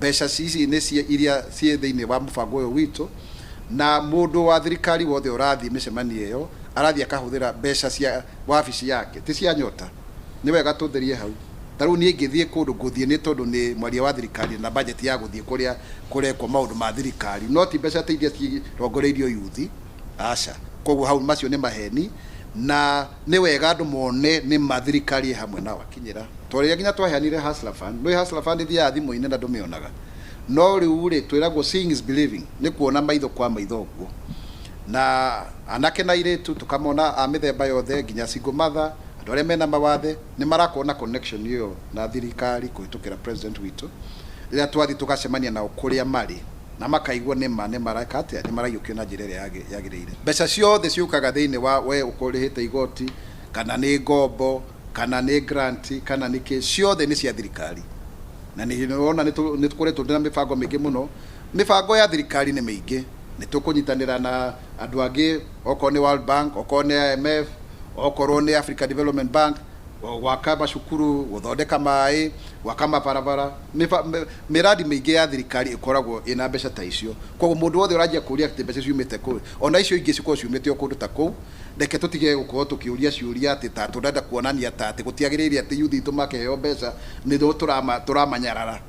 mbeca ici nĩ cia iria ciĩ thĩinĩ wa mũbango ũyũ witũ, na mũndũ wa thirikari wothe ũrathiĩ mĩcemanio ĩyo arathiĩ akahũthĩra mbeca cia wabici yake, ti cia Nyota. Nĩ wega tũtherie hau. Tarĩu niĩ ngĩthiĩ kũndũ ngũthiĩ nĩ tondũ nĩ mwaria wa thirikari na budget ya gũthiĩ kũrĩa kũrekwo maũndũ ma thirikari, no ti mbeca ta iria cirongoreirio yuthi, aca. Koguo hau macio nĩ maheni, na nĩ wega andũ mone nĩ mathirikari hamwe nao akinyĩra. Twarĩria nginya twaheanire Hustler Fund, no Hustler Fund thiaga thimũ-inĩ na ndũmĩonaga. No rĩu rĩ twĩragwo seeing is believing, nĩ kuona maitho kwa maitho ũguo. Na anake na airĩtu tukamona a mĩthemba yothe nginya single mother, andũ arĩa mena mawathe nĩ marakona connection ĩyo na thirikari kũhĩtũkĩra president witũ, rĩrĩa twathiĩ tũgacemania nao kũrĩa marĩ na makaigua nĩ mareka atĩa, nĩ maraiyũkio na njĩra ĩrĩa yagĩrĩire. Mbeca ciothe ciũkaga thĩinĩ wa we ũkũrĩhĩte igoti, kana nĩ ngombo, kana nĩ grant, kana nĩ kĩ, ciothe nĩ cia thirikari. Na nĩ wona nĩ tũkoretwo na mĩbango mĩingĩ mũno. Mĩbango ya thirikari nĩ mĩingĩ, nĩ tũkũnyitanĩra na andũ angĩ, okorwo nĩ World Bank, okorwo nĩ IMF, okorwo nĩ Africa Development Bank, gwaka macukuru, gũthondeka maĩ, gwaka mabarabara. Miradi mĩingĩ ya thirikari ĩkoragwo ĩna mbeca ta icio. Koguo mũndũ wothe ũranjia kũria atĩ mbeca ciumĩte kũ, ona icio ingĩ cikorwo ciumĩte o kũndũ ta kũu, reke tũtige gũkorwo tũkĩũria ciũria atĩ ta tũrenda kuonania ta atĩ gũtiagĩrĩire atĩ yuthi itũ makeheo mbeca nĩ tũramanyarara.